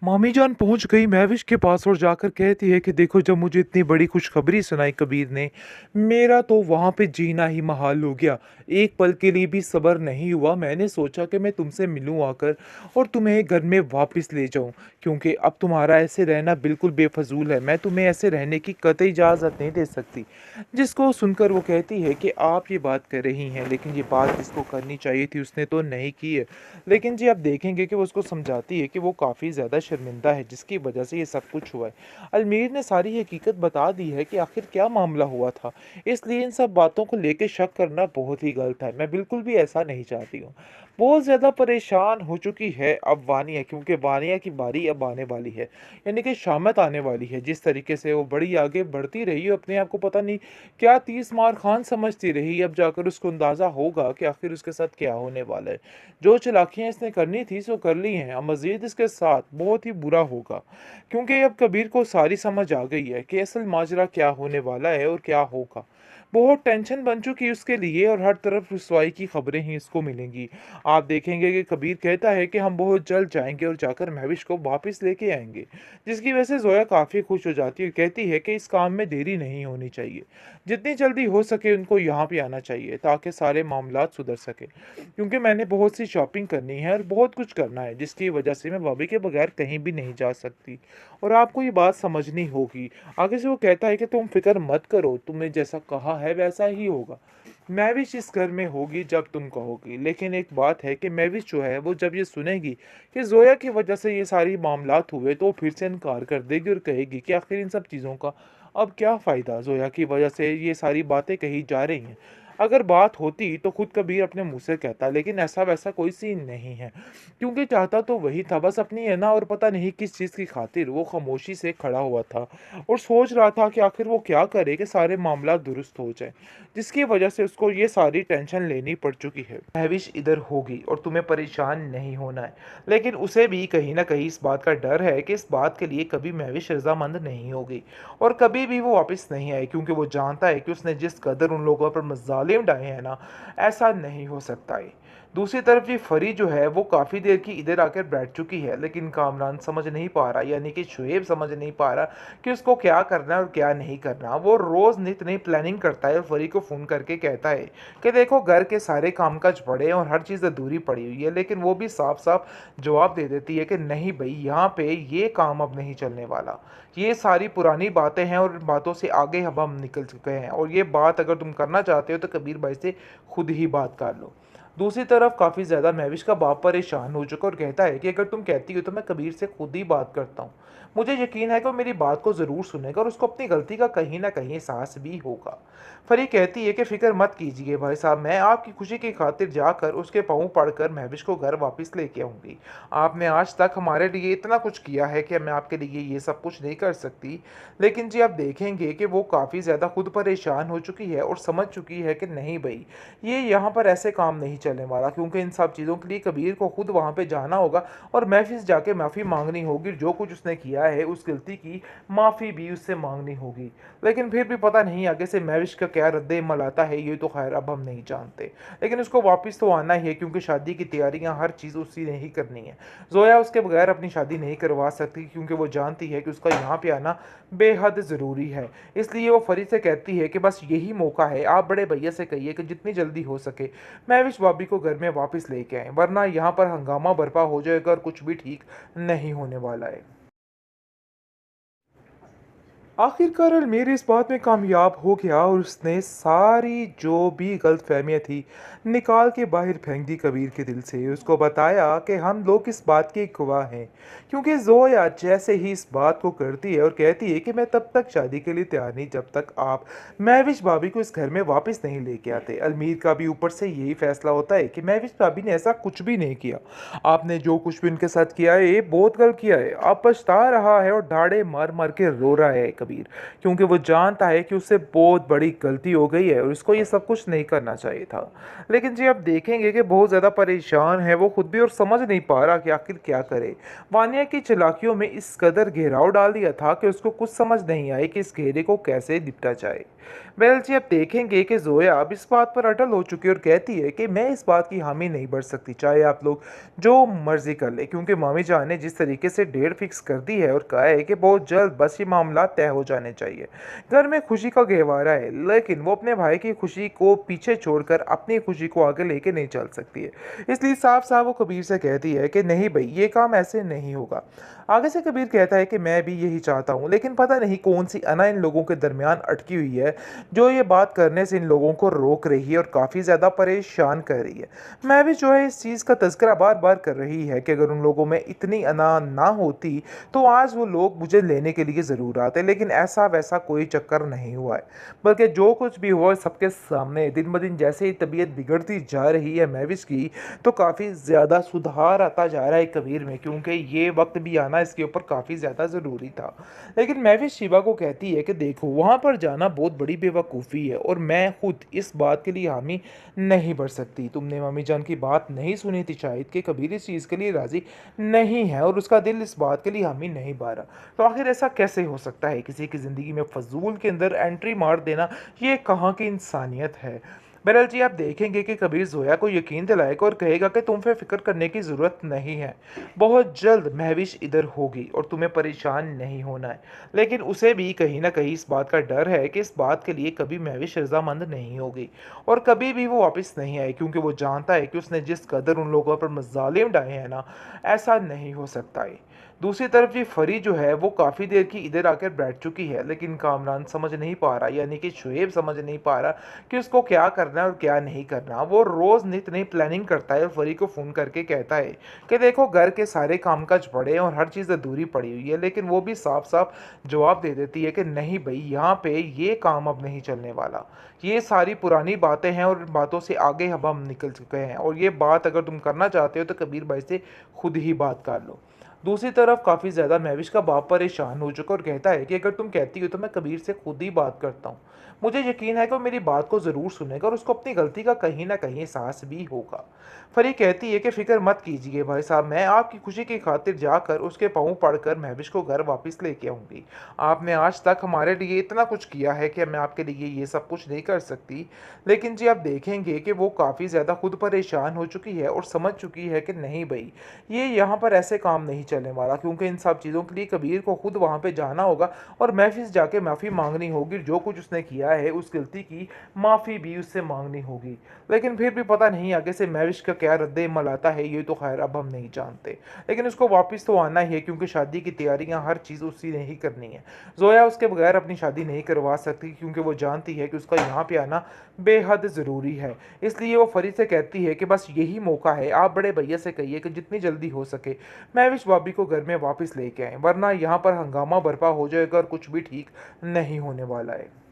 मामी जान पहुंच गई महविश के पास और जाकर कहती है कि देखो, जब मुझे इतनी बड़ी खुशखबरी सुनाई कबीर ने, मेरा तो वहां पे जीना ही महाल हो गया। एक पल के लिए भी सब्र नहीं हुआ। मैंने सोचा कि मैं तुमसे मिलूं आकर और तुम्हें घर में वापस ले जाऊं, क्योंकि अब तुम्हारा ऐसे रहना बिल्कुल बेफजूल है। मैं तुम्हें ऐसे रहने की कतई इजाज़त नहीं दे सकती। जिसको सुनकर वो कहती है कि आप ये बात कर रही हैं, लेकिन ये बात जिसको करनी चाहिए थी उसने तो नहीं की है। लेकिन जी आप देखेंगे कि वो उसको समझाती है कि वो काफ़ी ज़्यादा शर्मिंदा है जिसकी वजह से ये सब कुछ हुआ है। अलमीर ने सारी हकीकत बता दी है कि आखिर क्या मामला हुआ था। इसलिए इन सब बातों को लेके शक करना बहुत ही गलत है। मैं बिल्कुल भी ऐसा नहीं चाहती हूँ। बहुत ज़्यादा परेशान हो चुकी है अब वानिया, क्योंकि वानिया की बारी अब आने वाली है। यानी कि शामत आने वाली है। जिस तरीके से वो बड़ी आगे बढ़ती रही, अपने आप को पता नहीं क्या 30 मार खान समझती रही, अब जाकर उसको अंदाज़ा होगा कि आखिर उसके साथ क्या होने वाला है। जो चालाकियाँ इसने करनी थी सो कर ली हैं। अब मज़ीद इसके साथ बहुत ही बुरा होगा, क्योंकि अब कबीर को सारी समझ आ गई है कि असल माजरा क्या होने वाला है और क्या होगा। बहुत टेंशन बन चुकी है उसके लिए और हर तरफ रुसवाई की खबरें ही इसको मिलेंगी। आप देखेंगे कि कबीर कहता है कि हम बहुत जल्द जाएंगे और जाकर महविश को वापस लेके आएंगे, जिसकी वजह से जोया काफ़ी खुश हो जाती है और कहती है कि इस काम में देरी नहीं होनी चाहिए। जितनी जल्दी हो सके उनको यहाँ पे आना चाहिए ताकि सारे मामलात सुधर सके, क्योंकि मैंने बहुत सी शॉपिंग करनी है और बहुत कुछ करना है, जिसकी वजह से मैं भाभी के बगैर कहीं भी नहीं जा सकती। और आपको ये बात समझनी होगी। आगे से वो कहता है कि तुम फिक्र मत करो, तुमने जैसा कहा है वैसा ही होगा। मैविश इस घर में होगी जब तुम कहोगी। लेकिन एक बात है कि मैविश जो है वो जब ये सुनेगी कि जोया की वजह से ये सारी मामलात हुए, तो वो फिर से इनकार कर देगी और कहेगी कि आखिर इन सब चीज़ों का अब क्या फ़ायदा, जोया की वजह से ये सारी बातें कही जा रही हैं। अगर बात होती तो खुद कबीर अपने मुंह से कहता, लेकिन ऐसा वैसा कोई सीन नहीं है, क्योंकि चाहता तो वही था, बस अपनी है ना, और पता नहीं किस चीज़ की खातिर वो खामोशी से खड़ा हुआ था और सोच रहा था कि आखिर वो क्या करे कि सारे मामला दुरुस्त हो जाए, जिसकी वजह से उसको ये सारी टेंशन लेनी पड़ चुकी है। महविश इधर होगी और तुम्हें परेशान नहीं होना है, लेकिन उसे भी कहीं ना कहीं इस बात का डर है कि इस बात के लिए कभी महविश रजामंद नहीं होगी और कभी भी वो वापस नहीं आए, क्योंकि वो जानता है कि उसने जिस कदर उन लोगों पर मजालिम डाले हैं ना, ऐसा नहीं हो सकता है। दूसरी तरफ ये फरी जो है वो काफ़ी देर की इधर आकर बैठ चुकी है, लेकिन कामरान समझ नहीं पा रहा, यानी कि शुएब समझ नहीं पा रहा कि उसको क्या करना है और क्या नहीं करना। वो रोज़ नित नई प्लानिंग करता है और फरी को फ़ोन करके कहता है कि देखो, घर के सारे कामकाज पड़े हैं और हर चीज़ अधूरी पड़ी हुई है, लेकिन वो भी साफ साफ जवाब दे देती है कि नहीं भाई, यहाँ पे ये काम अब नहीं चलने वाला। ये सारी पुरानी बातें हैं और इन बातों से आगे अब हम निकल चुके हैं, और ये बात अगर तुम करना चाहते हो तो कबीर भाई से खुद ही बात कर लो। दूसरी तरफ काफ़ी ज़्यादा महविश का बाप परेशान हो चुका और कहता है कि अगर तुम कहती हो तो मैं कबीर से खुद ही बात करता हूँ। मुझे यकीन है कि वो मेरी बात को ज़रूर सुनेगा और उसको अपनी गलती का कहीं ना कहीं एहसास भी होगा। फरी कहती है कि फ़िक्र मत कीजिए भाई साहब, मैं आपकी खुशी की खातिर जाकर उसके पाँव पड़कर महविश को घर वापस लेके आऊँगी। आपने आज तक हमारे लिए इतना कुछ किया है कि मैं आपके लिए ये सब कुछ नहीं कर सकती। लेकिन जी आप देखेंगे कि वो काफ़ी ज़्यादा खुद परेशान हो चुकी है और समझ चुकी है कि नहीं भाई, ये यहाँ पर ऐसे काम नहीं चलने वाला, क्योंकि इन सब चीज़ों के लिए कबीर को खुद वहाँ पे जाना होगा और महफिस जाके माफ़ी मांगनी होगी। जो कुछ उसने किया है उस गलती की माफ़ी भी उससे मांगनी होगी। लेकिन फिर भी पता नहीं आगे से महविश का क्या रद्द-ए-अमल आता है, ये तो खैर अब हम नहीं जानते। लेकिन उसको वापस तो आना ही है, क्योंकि शादी की तैयारियां हर चीज़ उसी ने ही करनी है। जोया उसके बगैर अपनी शादी नहीं करवा सकती, क्योंकि वो जानती है कि उसका यहाँ पे आना बेहद ज़रूरी है। इसलिए वो फरी से कहती है कि बस यही मौका है, आप बड़े भैया से कहिए कि जितनी जल्दी हो सके महविश भाभी को घर में वापस लेके आए, वरना यहाँ पर हंगामा बर्पा हो जाएगा और कुछ भी ठीक नहीं होने वाला है। आखिरकार अलमीर इस बात में कामयाब हो गया और उसने सारी जो भी गलतफहमियाँ थी निकाल के बाहर फेंक दी कबीर के दिल से। उसको बताया कि हम लोग इस बात के गवाह हैं, क्योंकि जोया जैसे ही इस बात को करती है और कहती है कि मैं तब तक शादी के लिए तैयार नहीं जब तक आप महविश भाभी को इस घर में वापस नहीं लेके आते। अलमीर का भी ऊपर से यही फैसला होता है कि महविश भाभी ने ऐसा कुछ भी नहीं किया। आपने जो कुछ भी उनके साथ किया है ये बहुत गलत किया है। आप पछता रहा है और दाढ़े मार मार के रो रहा है। कबीर, क्योंकि वो जानता है कि उससे बहुत बड़ी गलती हो गई है और उसको ये सब कुछ नहीं करना चाहिए था। लेकिन जी आप देखेंगे कि बहुत ज़्यादा परेशान है वो खुद भी और समझ नहीं पा रहा कि आखिर क्या करे। वानिया की चालाकियों में इस कदर घेराव डाल दिया था कि उसको कुछ समझ नहीं आई कि इस घेरे को कैसे निपटा जाए। वेल जी आप देखेंगे कि जोया अब इस बात पर अटल हो चुकी है और कहती है कि मैं इस बात की हामी नहीं भर सकती, चाहे आप लोग जो मर्जी कर ले, क्योंकि मामी जान ने जिस तरीके से डेट फिक्स कर दी है और कहा है कि बहुत जल्द बस ये मामला तय हो जाने चाहिए। घर में खुशी का गहवारा है, लेकिन वो अपने भाई की खुशी को पीछे छोड़कर अपनी खुशी को आगे लेके नहीं चल सकती है। इसलिए साफ साफ वो कबीर से कहती है कि नहीं भाई, ये काम ऐसे नहीं होगा। आगे से कबीर कहता है कि मैं भी यही चाहता हूँ, लेकिन पता नहीं कौन सी अना इन लोगों के दरमियान अटकी हुई है जो ये बात करने से इन लोगों को रोक रही है और काफ़ी ज़्यादा परेशान कर रही है। मैं भी जो है इस चीज़ का तज़किरा बार बार कर रही है कि अगर उन लोगों में इतनी अना ना होती तो आज वो लोग मुझे लेने के लिए ज़रूर आते, लेकिन ऐसा वैसा कोई चक्कर नहीं हुआ है। बल्कि जो कुछ भी हुआ सबके सामने दिन ब दिन जैसे ही तबीयत बिगड़ती जा रही है महविश की, तो काफ़ी ज़्यादा सुधार आता जा रहा है कबीर में, क्योंकि ये वक्त भी आना इसके ऊपर काफ़ी ज़्यादा ज़रूरी था। लेकिन महविश शिवा को कहती है कि देखो वहाँ पर जाना बहुत बड़ी बेवकूफ़ी है और मैं खुद इस बात के लिए हामी नहीं भर सकती। तुमने मम्मी जान की बात नहीं सुनी थी शायद कि कबीर इस चीज़ के लिए राज़ी नहीं है और उसका दिल इस बात के लिए हामी नहीं भरा। तो आखिर ऐसा कैसे हो सकता है? किसी की ज़िंदगी में फजूल के अंदर एंट्री मार देना, ये कहाँ की इंसानियत है? बहरहाल जी आप देखेंगे कि कबीर जोया को यकीन दिलाएगा और कहेगा कि तुम पे फिक्र करने की ज़रूरत नहीं है, बहुत जल्द महविश इधर होगी और तुम्हें परेशान नहीं होना है। लेकिन उसे भी कहीं ना कहीं इस बात का डर है कि इस बात के लिए कभी महविश रजामंद नहीं होगी और कभी भी वो वापस नहीं आए, क्योंकि वो जानता है कि उसने जिस कदर उन लोगों पर मजालिम डाले हैं ना, ऐसा नहीं हो सकता है। दूसरी तरफ ये फरी जो है वो काफ़ी देर की इधर आकर बैठ चुकी है, लेकिन कामरान समझ नहीं पा रहा, यानी कि शुएब समझ नहीं पा रहा कि उसको क्या करना है और क्या नहीं करना। वो रोज़ नित नई प्लानिंग करता है और फरी को फ़ोन करके कहता है कि देखो घर के सारे कामकाज पड़े हैं और हर चीज़ अधूरी पड़ी हुई है, लेकिन वो भी साफ साफ जवाब दे देती है कि नहीं भाई, यहाँ पे ये काम अब नहीं चलने वाला, ये सारी पुरानी बातें हैं और बातों से आगे अब हम निकल चुके हैं और ये बात अगर तुम करना चाहते हो तो कबीर भाई से खुद ही बात कर लो। दूसरी तरफ काफ़ी ज़्यादा महविश का बाप परेशान हो चुका और कहता है कि अगर तुम कहती हो तो मैं कबीर से खुद ही बात करता हूँ। मुझे यकीन है कि वो मेरी बात को ज़रूर सुनेगा और उसको अपनी गलती का कहीं ना कहीं एहसास भी होगा। फरी कहती है कि फ़िक्र मत कीजिए भाई साहब, मैं आपकी खुशी की खातिर जाकर उसके पाँव पड़कर महविश को घर वापस लेके आऊँगी। आपने आज तक हमारे लिए इतना कुछ किया है कि मैं आपके लिए ये सब कुछ नहीं कर सकती। लेकिन जी आप देखेंगे कि वो काफ़ी ज़्यादा खुद परेशान हो चुकी है और समझ चुकी है कि नहीं भाई, ये यहाँ पर ऐसे काम नहीं चलने वाला, क्योंकि इन सब चीज़ों के लिए कबीर को खुद वहाँ पे जाना होगा और महफिस जाके माफ़ी मांगनी होगी, जो कुछ उसने किया है उस गलती की माफ़ी भी उससे मांगनी होगी। लेकिन फिर भी पता नहीं आगे से महविश का क्या रद्द-ए-अमल आता है, ये तो खैर अब हम नहीं जानते। लेकिन उसको वापस तो आना ही है, क्योंकि शादी की तैयारियां हर चीज़ उसी ने ही करनी है। जोया उसके बगैर अपनी शादी नहीं करवा सकती, क्योंकि वो जानती है कि उसका यहाँ पे आना बेहद ज़रूरी है। इसलिए वो फरी से कहती है कि बस यही मौका है, आप बड़े भैया से कहिए कि जितनी जल्दी हो सके महविश भाभी को घर में वापस लेके आए, वरना यहाँ पर हंगामा बर्पा हो जाएगा और कुछ भी ठीक नहीं होने वाला है।